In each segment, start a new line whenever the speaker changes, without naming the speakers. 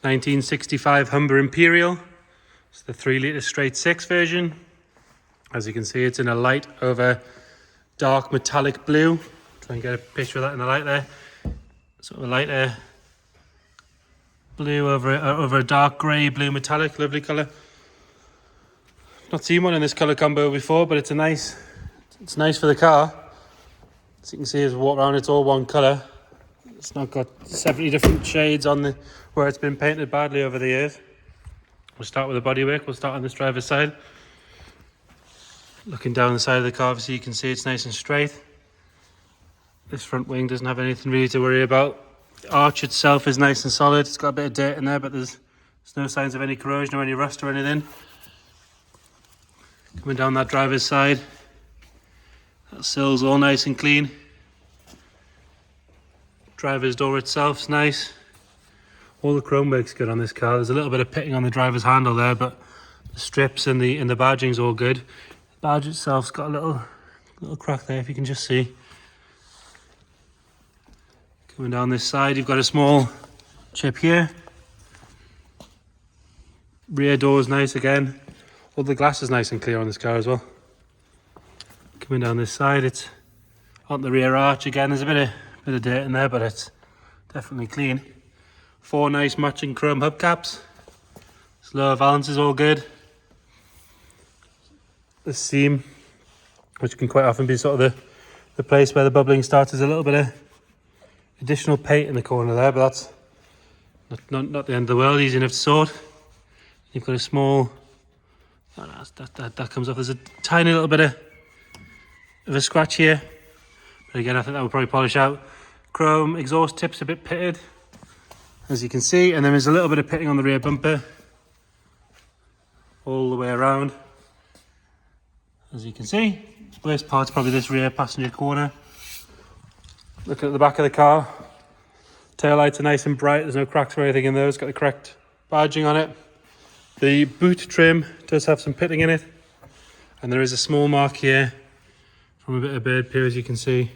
1965 Humber Imperial. It's the 3 litre straight 6 version. As you can see, it's in a light over dark metallic blue. Try and get a picture of that in the light there. Sort of a lighter blue over a dark grey blue metallic. Lovely colour. Not seen one in this colour combo before, but it's nice for the car. As you can see, as we walk around, it's all one colour. It's not got 70 different shades on where it's been painted badly over the years. We'll start with the bodywork. We'll start on this driver's side. Looking down the side of the car, obviously you can see it's nice and straight. This front wing doesn't have anything really to worry about. The arch itself is nice and solid. It's got a bit of dirt in there, but there's no signs of any corrosion or any rust or anything. Coming down that driver's side, that sill's all nice and clean. Driver's door itself's nice. All the chrome work's good on this car. There's a little bit of pitting on the driver's handle there, but the strips and the badging's all good. The badge itself's got a little crack there, if you can just see. Coming down this side, you've got a small chip here. Rear door's nice again. All the glass is nice and clear on this car as well. Coming down this side, it's on the rear arch again. There's a bit of dirt in there, but it's definitely clean. 4 nice matching chrome hubcaps. This lower valance is all good. The seam, which can quite often be sort of the place where the bubbling starts, is a little bit of additional paint in the corner there, but that's not the end of the world. Easy enough to sort. You've got a small, that comes off. There's a tiny little bit of a scratch here, but again I think that will probably polish out. Chrome exhaust tips a bit pitted, as you can see, and then there's a little bit of pitting on the rear bumper all the way around, as you can see. Worst part's probably this rear passenger corner. Looking at the back of the car, tail lights are nice and bright. There's no cracks or anything in those. Got the correct badging on it. The boot trim does have some pitting in it, and there is a small mark here from a bit of bird poo, as you can see.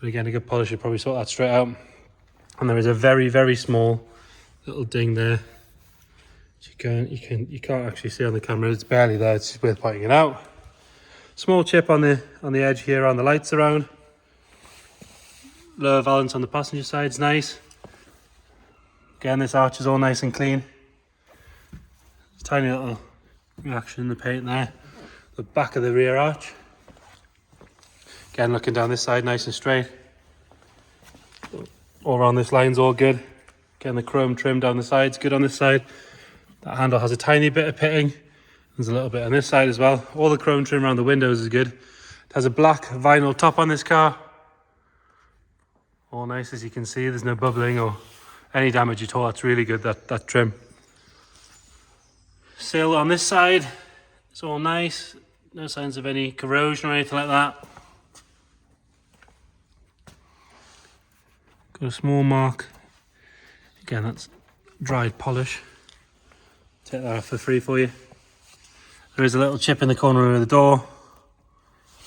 But again, a good polish would probably sort that straight out. And there is a very, very small little ding there. You can't actually see on the camera. It's barely there. It's just worth pointing it out. Small chip on the edge here on the lights around. Lower valance on the passenger side is nice. Again, this arch is all nice and clean. Tiny little reaction in the paint there. The back of the rear arch. Again, looking down this side, nice and straight. All around this line's all good. Again, the chrome trim down the side's good on this side. That handle has a tiny bit of pitting. There's a little bit on this side as well. All the chrome trim around the windows is good. It has a black vinyl top on this car. All nice, as you can see. There's no bubbling or any damage at all. It's really good, that trim. Sill on this side, it's all nice. No signs of any corrosion or anything like that. Got a small mark. Again, that's dried polish. Take that off for free for you. There is a little chip in the corner of the door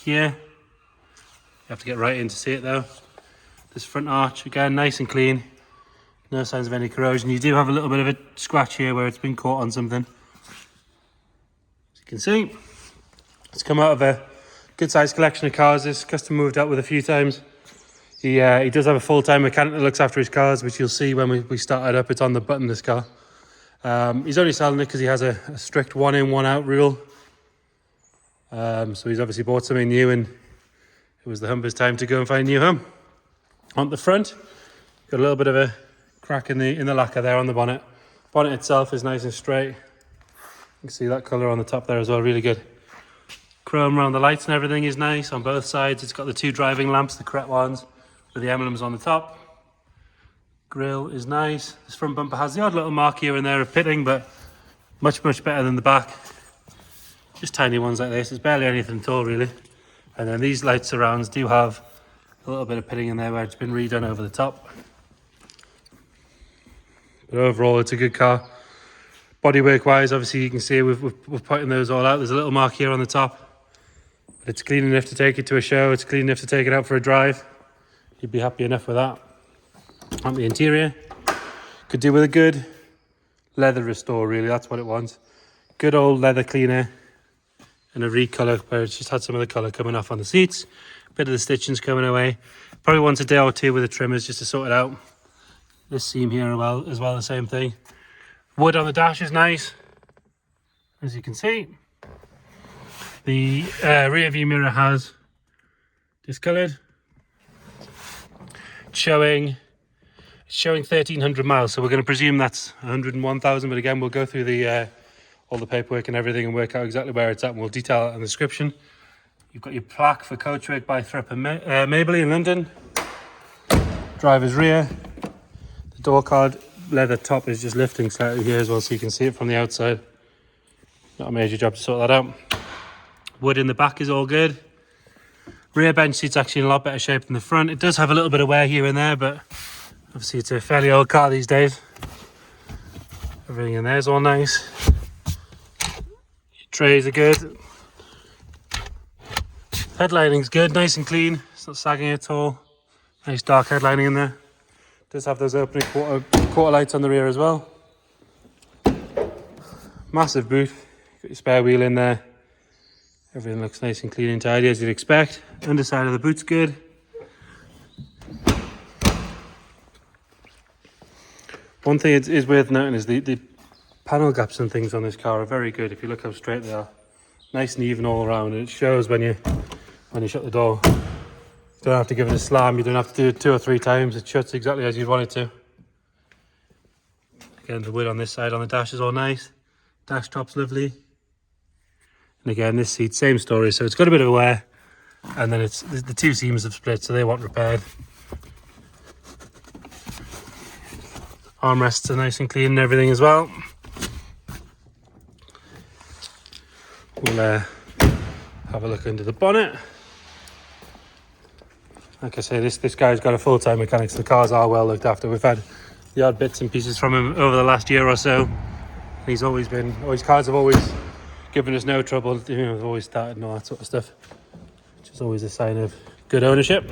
here. You have to get right in to see it though. This front arch, again, nice and clean. No signs of any corrosion. You do have a little bit of a scratch here where it's been caught on something. As you can see, it's come out of a good sized collection of cars. This customer moved out with a few times. He does have a full-time mechanic that looks after his cars, which you'll see when we start it up. It's on the button, this car. He's only selling it because he has a strict 1 in, 1 out rule. So he's obviously bought something new, and it was the Humber's time to go and find a new home. On the front, got a little bit of a crack in the lacquer there on the bonnet. Bonnet itself is nice and straight. You can see that colour on the top there as well, really good. Chrome around the lights and everything is nice on both sides. It's got the 2 driving lamps, the correct ones, with the emblems on the top. Grille is nice. This front bumper has the odd little mark here and there of pitting, but much better than the back. Just tiny ones like this. It's barely anything at all, really. And then these light surrounds do have a little bit of pitting in there where it's been redone over the top. But overall, it's a good car. Bodywork wise, obviously you can see we've pointed those all out. There's a little mark here on the top, but it's clean enough to take it to a show. It's clean enough to take it out for a drive. You'd be happy enough with that. On the interior, could do with a good leather restore, really. That's what it wants. Good old leather cleaner and a recolor where it's just had some of the colour coming off on the seats. Bit of the stitching's coming away. Probably wants a day or two with the trimmers just to sort it out. This seam here as well, the same thing. Wood on the dash is nice, as you can see. The rear view mirror has discoloured. It's showing 1,300 miles, so we're going to presume that's 101,000. But again, we'll go through the all the paperwork and everything and work out exactly where it's at, and we'll detail it in the description. You've got your plaque for Coachwork by Thrupp and Mabley in London. Driver's rear. The door card leather top is just lifting slightly here as well, so you can see it from the outside. Not a major job to sort that out. Wood in the back is all good. Rear bench seat's actually in a lot better shape than the front. It does have a little bit of wear here and there, but obviously it's a fairly old car these days. Everything in there is all nice. Trays are good. Headlining's good, nice and clean. It's not sagging at all. Nice dark headlining in there. Does have those opening quarter lights on the rear as well. Massive boot. Got your spare wheel in there. Everything looks nice and clean and tidy as you'd expect. Underside of the boot's good. One thing is worth noting is the panel gaps and things on this car are very good. If you look how straight they are, nice and even all around, and it shows when you shut the door. You don't have to give it a slam. You don't have to do it 2 or 3 times. It shuts exactly as you'd want it to. Again, the wood on this side on the dash is all nice. Dash top's lovely. And again, this seat, same story. So it's got a bit of wear, and then it's the 2 seams have split, so they want repaired. Armrests are nice and clean and everything as well. We'll have a look under the bonnet. Like I say, this guy's got a full-time mechanic, so the cars are well looked after. We've had the odd bits and pieces from him over the last year or so. His cars have always given us no trouble. You know, they've always started and all that sort of stuff, which is always a sign of good ownership.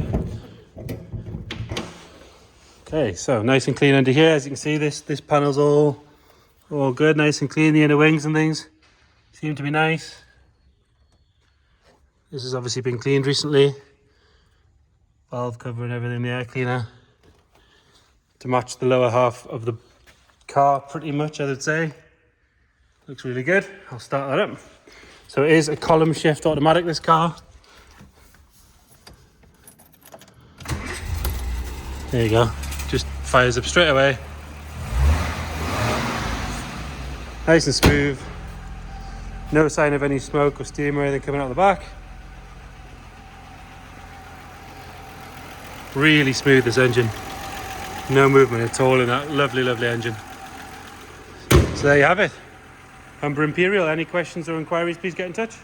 Okay, so nice and clean under here. As you can see, this panel's all good, nice and clean. The inner wings and things seem to be nice. This has obviously been cleaned recently. Valve cover and everything, the air cleaner to match the lower half of the car pretty much, I would say. Looks really good. I'll start that up. So it is a column shift automatic, this car. There you go. Just fires up straight away. Nice and smooth. No sign of any smoke or steam or anything coming out the back. Really smooth, this engine. No movement at all in that lovely, lovely engine. So there you have it. Humber Imperial. Any questions or inquiries, please get in touch.